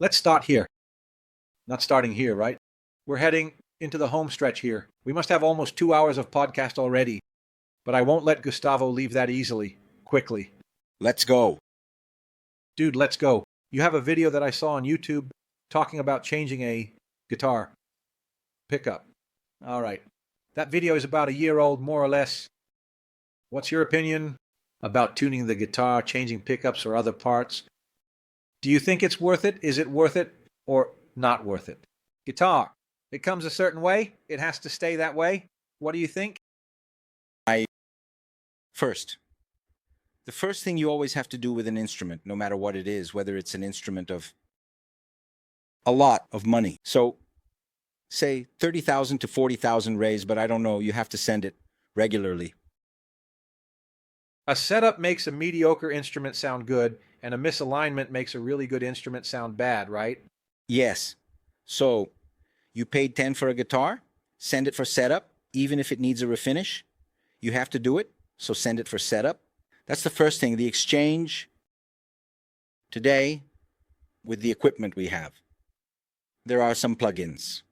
Let's start here. Not starting here, right? We're heading into the home stretch here. We must have almost 2 hours of podcast already, but I won't let Gustavo leave that easily, quickly. Let's go. Dude, let's go. You have a video that I saw on YouTube talking about changing a guitar pickup. All right. That video is about a year old, more or less. What's your opinion about tuning the guitar, changing pickups or other parts? Do you think it's worth it? Is it worth it or not worth it? Guitar. It comes a certain way. It has to stay that way. What do you think? The first thing you always have to do with an instrument, no matter what it is, whether it's an instrument of a lot of money. So, say 30,000 to 40,000 raise, but I don't know, you have to send it regularly. A setup makes a mediocre instrument sound good, and a misalignment makes a really good instrument sound bad, right? Yes. So, you paid 10 for a guitar, send it for setup, even if it needs a refinish. You have to do it, so send it for setup. That's the first thing, the exchange today with the equipment we have. There are some plugins.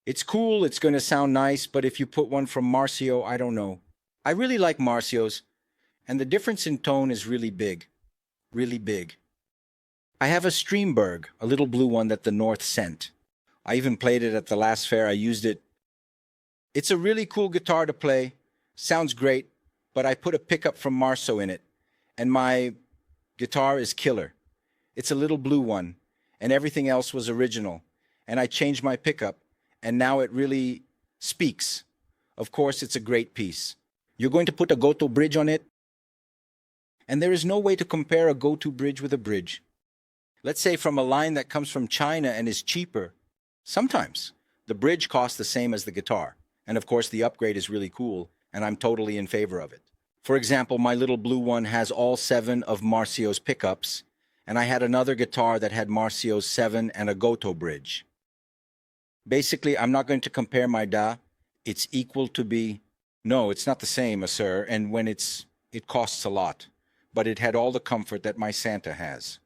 It's cool, it's going to sound nice, but if you put one from Marcio, I don't know. I really like Marcio's, and the difference in tone is really big. Really big. I have a Streamberg, a little blue one that the North sent. I even played it at the last fair, I used it. It's a really cool guitar to play, sounds great, but I put a pickup from Marceau in it, and my guitar is killer. It's a little blue one, and everything else was original. And I changed my pickup, and now it really speaks. Of course, it's a great piece. You're going to put a Goto bridge on it, and there is no way to compare a Goto bridge with a bridge. Let's say from a line that comes from China and is cheaper. Sometimes the bridge costs the same as the guitar, and of course the upgrade is really cool, and I'm totally in favor of it. For example, my little blue one has all 7 of Marcio's pickups, and I had another guitar that had Marcio's 7 and a Goto bridge. Basically, I'm not going to compare my DA. It's equal to B. No, it's not the same, sir, and when it costs a lot, but it had all the comfort that my Santa has.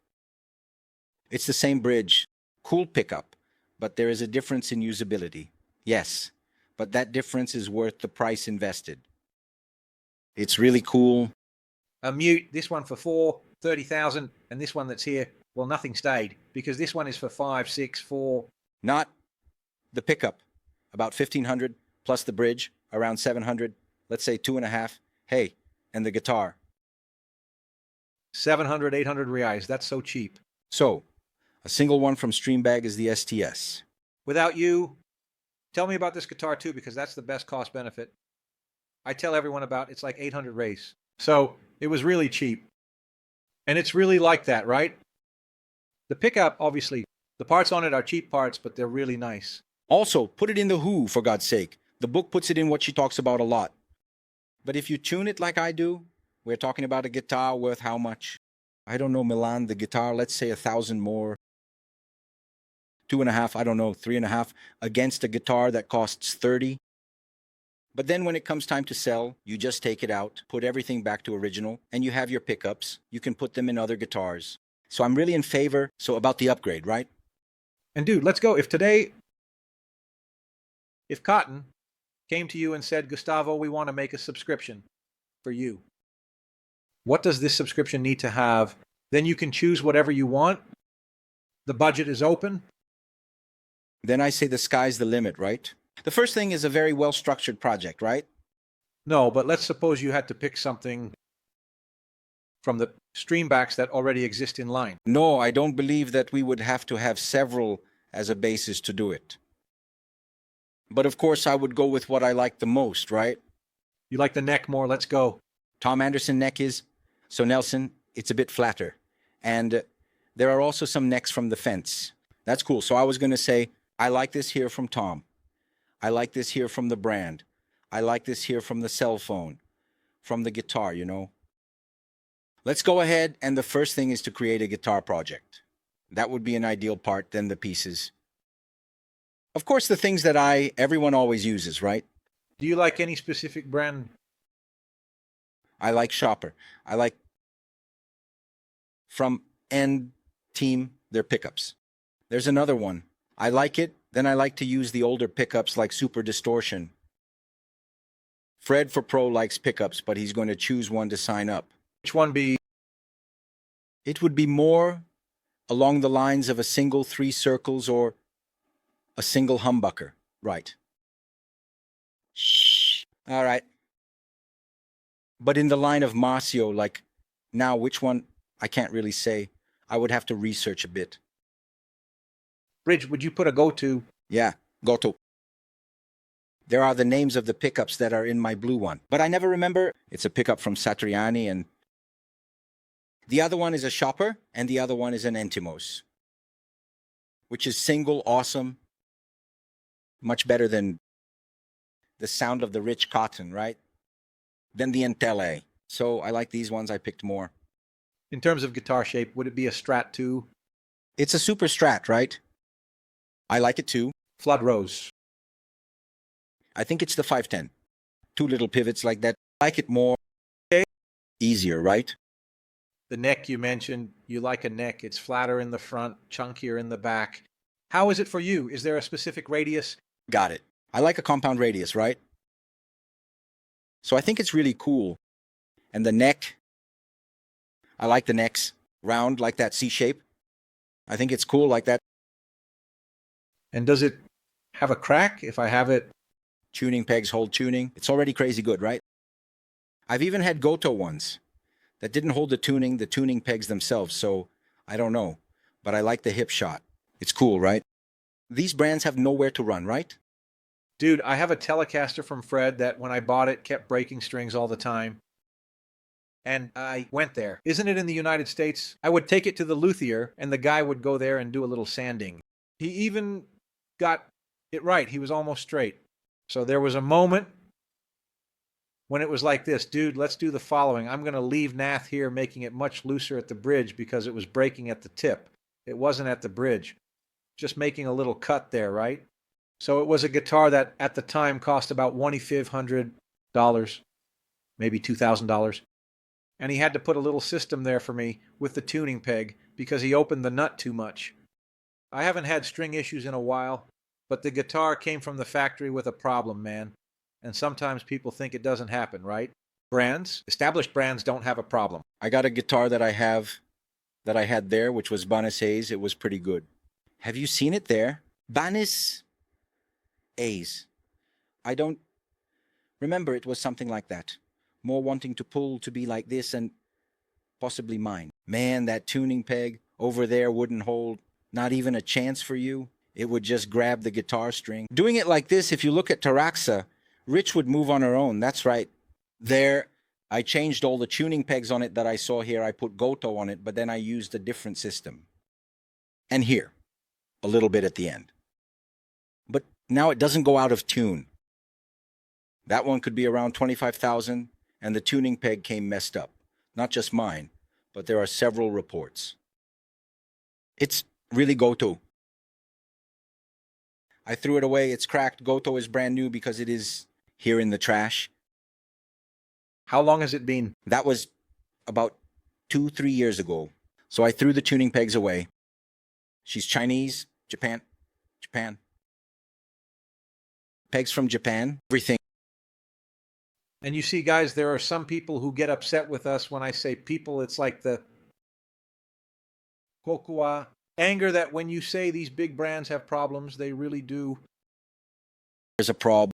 It's the same bridge, cool pickup, but there is a difference in usability. Yes, but that difference is worth the price invested. It's really cool. A mute, this one for 30,000, and this one that's here, well, nothing stayed, because this one is for 5, 6, 4. Not the pickup, about 1,500, plus the bridge, around 700, let's say 2.5. Hey, and the guitar. 700, 800 reais, that's so cheap. So, a single one from Streambag is the STS. Without you, tell me about this guitar too, because that's the best cost benefit. I tell everyone about it's like 800 raise. So it was really cheap. And it's really like that, right? The pickup, obviously, the parts on it are cheap parts, but they're really nice. Also, put it in the Who, for God's sake. The book puts it in what she talks about a lot. But if you tune it like I do, we're talking about a guitar worth how much? I don't know, Milan, the guitar, let's say 1,000 more. 2.5, I don't know, 3.5, against a guitar that costs 30. But then when it comes time to sell, you just take it out, put everything back to original, and you have your pickups. You can put them in other guitars. So I'm really in favor, about the upgrade, right? And dude, let's go. If Cotton came to you and said, Gustavo, we want to make a subscription for you. What does this subscription need to have? Then you can choose whatever you want. The budget is open. Then I say the sky's the limit, right? The first thing is a very well-structured project, right? No, but let's suppose you had to pick something from the streambacks that already exist in line. No, I don't believe that we would have to have several as a basis to do it. But of course, I would go with what I like the most, right? You like the neck more, let's go. Tom Anderson neck is, so Nelson, it's a bit flatter. And there are also some necks from the Fence. That's cool. So I was going to say, I like this here from Tom. I like this here from the brand. I like this here from the cell phone, from the guitar, you know. Let's go ahead, and the first thing is to create a guitar project. That would be an ideal part, then the pieces. Of course, the things that everyone always uses, right? Do you like any specific brand? I like Shopper. I like from End Team, their pickups. There's another one. I like it. Then I like to use the older pickups like Super Distortion. Fred for Pro likes pickups, but he's going to choose one to sign up. Which one be? It would be more along the lines of a single 3 circles or a single humbucker. Right. Shh. All right. But in the line of Marcio, like, now which one, I can't really say. I would have to research a bit. Bridge, would you put a go-to? Yeah, Goto. There are the names of the pickups that are in my blue one, but I never remember. It's a pickup from Satriani, and the other one is a Shopper, and the other one is an Entimos, which is single, awesome, much better than the sound of the rich cotton, right? Than the Entele. So I like these ones. I picked more. In terms of guitar shape, would it be a Strat 2? It's a Super Strat, right? I like it too. Flood Rose. I think it's the 510. 2 little pivots like that. I like it more. Easier, right? The neck you mentioned, you like a neck. It's flatter in the front, chunkier in the back. How is it for you? Is there a specific radius? Got it. I like a compound radius, right? So I think it's really cool. And the neck, I like the necks round like that C shape. I think it's cool like that. And does it have a crack if I have it? Tuning pegs hold tuning. It's already crazy good, right? I've even had Goto ones that didn't hold the tuning pegs themselves, so I don't know. But I like the hip shot. It's cool, right? These brands have nowhere to run, right? Dude, I have a Telecaster from Fred that when I bought it kept breaking strings all the time. And I went there. Isn't it in the United States? I would take it to the luthier and the guy would go there and do a little sanding. He even got it right. He was almost straight. So there was a moment when it was like this, dude, let's do the following. I'm going to leave Nath here, making it much looser at the bridge because it was breaking at the tip. It wasn't at the bridge. Just making a little cut there, right? So it was a guitar that at the time cost about $2,500, maybe $2,000. And he had to put a little system there for me with the tuning peg because he opened the nut too much. I haven't had string issues in a while, but the guitar came from the factory with a problem, man. And sometimes people think it doesn't happen, right? Brands, established brands don't have a problem. I got a guitar that I had there, which was Banis A's. It was pretty good. Have you seen it there? Banis A's. I don't remember. It was something like that. More wanting to pull to be like this and possibly mine. Man, that tuning peg over there wouldn't hold not even a chance for you. It would just grab the guitar string. Doing it like this, if you look at Taraxa, Rich would move on her own. That's right. There, I changed all the tuning pegs on it that I saw here. I put Goto on it, but then I used a different system. And here, a little bit at the end. But now it doesn't go out of tune. That one could be around 25,000, and the tuning peg came messed up. Not just mine, but there are several reports. It's really Goto. I threw it away. It's cracked. Goto is brand new because it is here in the trash. How long has it been? That was about 2-3 years ago. So I threw the tuning pegs away. She's Chinese, Japan. Pegs from Japan, everything. And you see, guys, there are some people who get upset with us when I say people. It's like the kokua anger that when you say these big brands have problems, they really do. There's a problem.